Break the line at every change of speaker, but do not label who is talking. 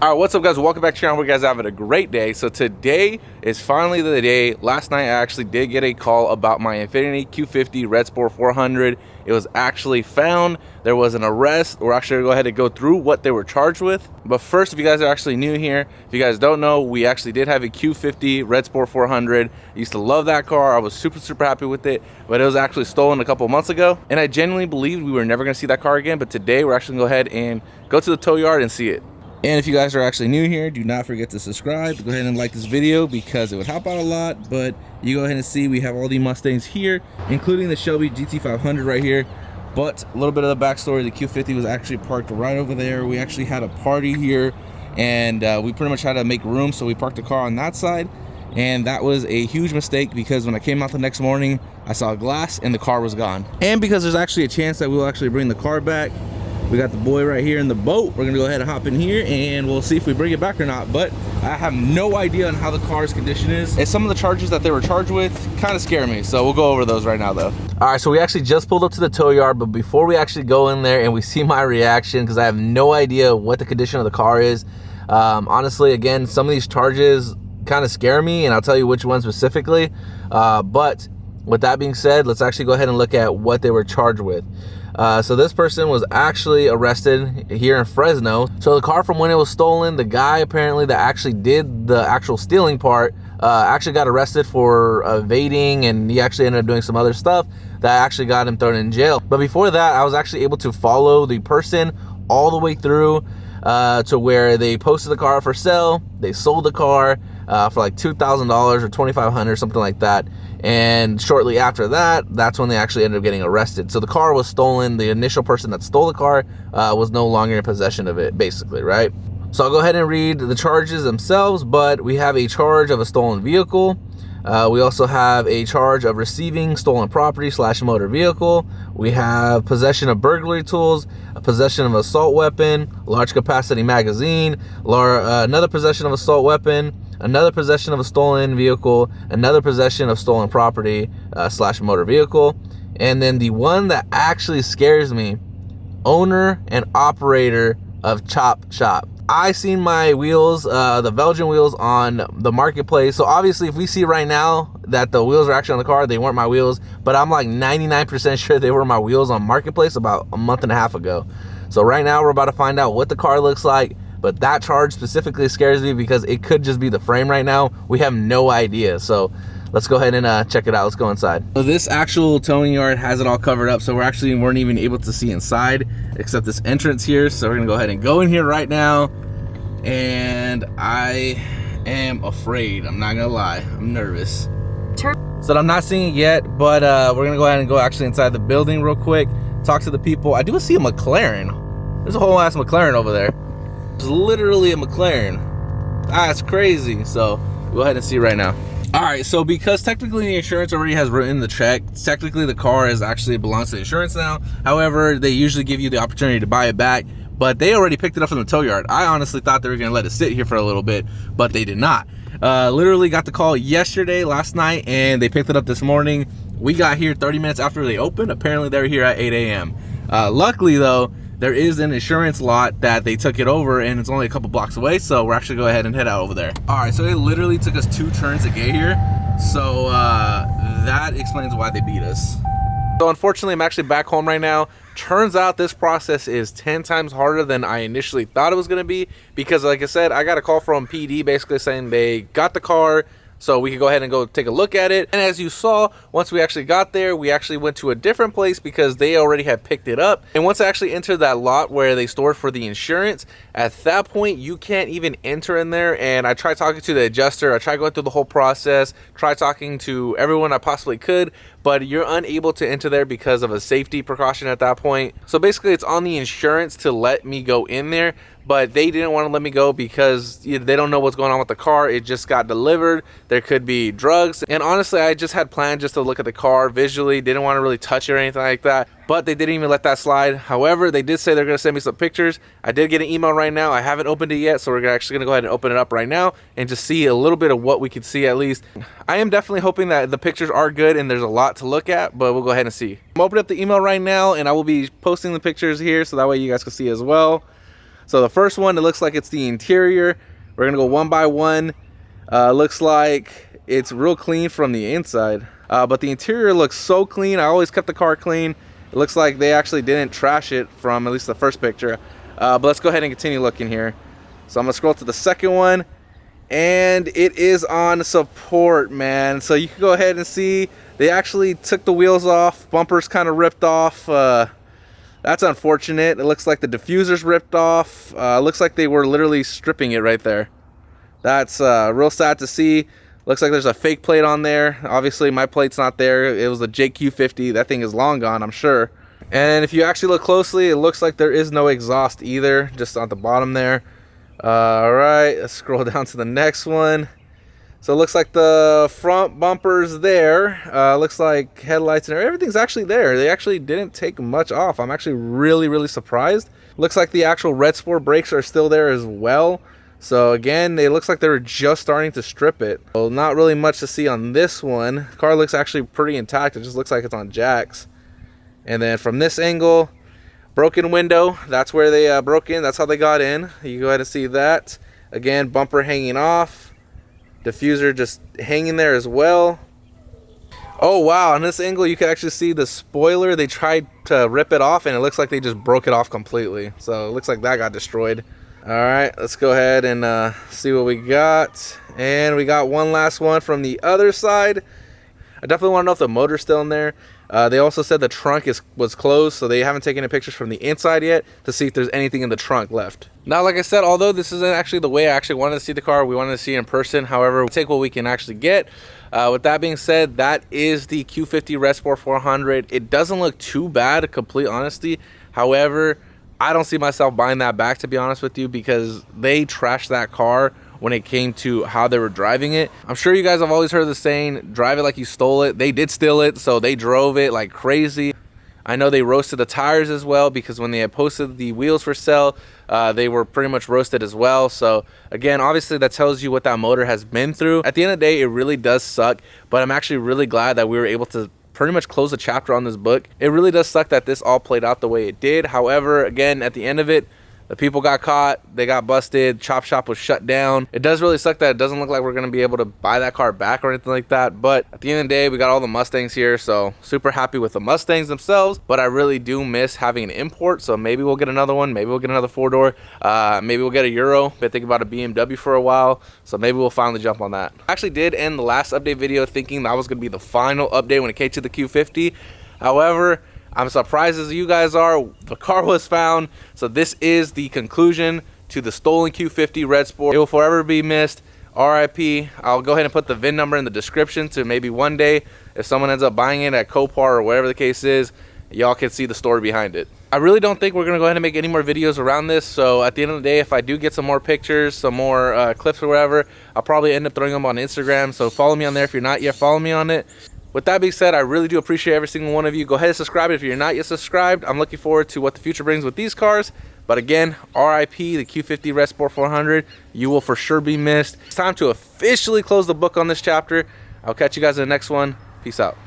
All right, what's up guys? Welcome back to the channel. Hope you guys are having a great day. So today is finally the day. Last night I actually did get a call about my Infiniti Q50 Redsport 400. It was actually found. There was an arrest. We're actually gonna go ahead and go through what they were charged with. But first, if you guys are actually new here, if you guys don't know, we actually did have a Q50 Redsport 400. I used to love that car. I was super happy with it, but it was actually stolen a couple months ago. And I genuinely believed we were never gonna see that car again. But today we're actually gonna go ahead and go to the tow yard and see it. And if you guys are actually new here, do not forget to subscribe. Go ahead and like this video because it would help out a lot. But you go ahead and see we have all the Mustangs here, including the Shelby GT500 right here. But a little bit of the backstory, the Q50 was actually parked right over there. We actually had a party here and we pretty much had to make room, so we parked the car on that side. And that was a huge mistake because when I came out the next morning, I saw glass and the car was gone. And because there's actually a chance that we'll actually bring the car back, we got the boy right here in the boat. We're gonna go ahead and hop in here and we'll see if we bring it back or not. But I have no idea on how the car's condition is. And some of the charges that they were charged with kind of scare me. So we'll go over those right now though. All right, so we actually just pulled up to the tow yard, but before we actually go in there and we see my reaction, because I have no idea what the condition of the car is. Honestly, again, some of these charges kind of scare me and I'll tell you which one specifically. But with that being said, let's actually go ahead and look at what they were charged with. So this person was actually arrested here in Fresno. So the car from when it was stolen, the guy apparently that actually did the actual stealing part actually got arrested for evading, and he actually ended up doing some other stuff that actually got him thrown in jail. But before that, I was actually able to follow the person all the way through to where they posted the car for sale. They sold the car for like $2,000 or $2,500, something like that. And shortly after that, that's when they actually ended up getting arrested. So the car was stolen. The initial person that stole the car was no longer in possession of it, basically, right? So I'll go ahead and read the charges themselves, but we have a charge of a stolen vehicle. We also have a charge of receiving stolen property / motor vehicle. We have possession of burglary tools, possession of assault weapon, large capacity magazine, another possession of assault weapon, another possession of a stolen vehicle, another possession of stolen property / motor vehicle. And then the one that actually scares me, owner and operator of Chop Shop. I seen my wheels, the Belgian wheels, on the marketplace. So obviously if we see right now that the wheels are actually on the car, they weren't my wheels, but I'm like 99% sure they were my wheels on marketplace about a month and a half ago. So right now we're about to find out what the car looks like, but that charge specifically scares me because it could just be the frame right now. We have no idea. So let's go ahead and check it out. Let's go inside. So this actual towing yard has it all covered up, so we weren't even able to see inside except this entrance here. So we're gonna go ahead and go in here right now, and I am afraid. I'm not gonna lie, I'm nervous. So I'm not seeing it yet, but we're gonna go ahead and go actually inside the building real quick, talk to the people. I do see a McLaren. There's a whole ass McLaren over there. There's literally a McLaren. That's crazy. So go ahead and see right now. All right, so because technically the insurance already has written the check, technically the car is actually belongs to the insurance now. However, they usually give you the opportunity to buy it back, but they already picked it up from the tow yard. I honestly thought they were gonna let it sit here for a little bit, but they did not. Literally got the call last night, and they picked it up this morning. We got here 30 minutes after they opened. Apparently they were here at 8 a.m. Luckily though, there is an insurance lot that they took it over, and it's only a couple blocks away, so we're actually go ahead and head out over there. All right, so it literally took us 2 turns to get here, so that explains why they beat us. So unfortunately, I'm actually back home right now. Turns out this process is 10 times harder than I initially thought it was gonna be, because like I said, I got a call from PD basically saying they got the car, so we could go ahead and go take a look at it. And as you saw, once we actually got there, we actually went to a different place because they already had picked it up. And once I actually entered that lot where they stored for the insurance, at that point, you can't even enter in there. And I tried talking to the adjuster. I tried going through the whole process, tried talking to everyone I possibly could, but you're unable to enter there because of a safety precaution at that point. So basically, it's on the insurance to let me go in there, but they didn't want to let me go because they don't know what's going on with the car. It just got delivered. There could be drugs. And honestly, I just had planned just to look at the car visually. Didn't want to really touch it or anything like that, but they didn't even let that slide. However, they did say they're going to send me some pictures. I did get an email right now. I haven't opened it yet, so we're actually going to go ahead and open it up right now and just see a little bit of what we can see at least. I am definitely hoping that the pictures are good and there's a lot to look at, but we'll go ahead and see. I'm opening up the email right now, and I will be posting the pictures here so that way you guys can see as well. So the first one, it looks like it's the interior. We're gonna go one by one. Looks like it's real clean from the inside, but the interior looks so clean. I always kept the car clean. It looks like they actually didn't trash it from at least the first picture. But let's go ahead and continue looking here. So I'm gonna scroll to the second one, and it is on support, man. So you can go ahead and see they actually took the wheels off. Bumpers kind of ripped off. That's unfortunate. It looks like the diffuser's ripped off. Looks like they were literally stripping it right there. That's real sad to see. Looks like there's a fake plate on there. Obviously my plate's not there. It was the Jake Q50. That thing is long gone, I'm sure. And if you actually look closely, it looks like there is no exhaust either, just on the bottom there. All right, let's scroll down to the next one. So it looks like the front bumper's there. Looks like headlights and everything's actually there. They actually didn't take much off. I'm actually really surprised. Looks like the actual RedSport brakes are still there as well. So again, it looks like they were just starting to strip it. Well, not really much to see on this one. Car looks actually pretty intact. It just looks like it's on jacks. And then from this angle, broken window. That's where they broke in. That's how they got in. You go ahead and see that. Again, bumper hanging off. Diffuser just hanging there as well. Oh wow, on this angle you can actually see the spoiler. They tried to rip it off and it looks like they just broke it off completely. So it looks like that got destroyed. All right, let's go ahead and see what we got. And we got one last one from the other side. I definitely want to know if the motor's still in there. They also said the trunk was closed, so they haven't taken any pictures from the inside yet to see if there's anything in the trunk left. Now, like I said, although this isn't actually the way I actually wanted to see the car, we wanted to see it in person. However, we'll take what we can actually get. With that being said, that is the Q50 Redsport 400. It doesn't look too bad, complete honesty. However, I don't see myself buying that back, to be honest with you, because they trashed that car when it came to how they were driving it. I'm sure you guys have always heard the saying, drive it like you stole it. They did steal it, so they drove it like crazy. I know they roasted the tires as well, because when they had posted the wheels for sale, they were pretty much roasted as well. So again, obviously that tells you what that motor has been through. At the end of the day, it really does suck, but I'm actually really glad that we were able to pretty much close the chapter on this book. It really does suck that this all played out the way it did. However, again, at the end of it, the people got caught, they got busted, chop shop was shut down. It does really suck that it doesn't look like we're gonna be able to buy that car back or anything like that. But at the end of the day, we got all the Mustangs here, so super happy with the Mustangs themselves. But I really do miss having an import, so maybe we'll get another one. Maybe we'll get another four-door. Maybe we'll get a Euro. Been thinking about a BMW for a while, so maybe we'll finally jump on that. I actually did end the last update video thinking that was gonna be the final update when it came to the Q50. However, I'm surprised as you guys are, the car was found. So this is the conclusion to the stolen Q50 Redsport. It will forever be missed. RIP. I'll go ahead and put the VIN number in the description, so maybe one day if someone ends up buying it at Copar or whatever the case is, y'all can see the story behind it. I really don't think we're gonna go ahead and make any more videos around this. So at the end of the day, if I do get some more pictures, some more clips or whatever, I'll probably end up throwing them on Instagram. So follow me on there if you're not yet. Follow me on it. With that being said, I really do appreciate every single one of you. Go ahead and subscribe if you're not yet subscribed. I'm looking forward to what the future brings with these cars. But again, RIP, the Q50 Redsport 400. You will for sure be missed. It's time to officially close the book on this chapter. I'll catch you guys in the next one. Peace out.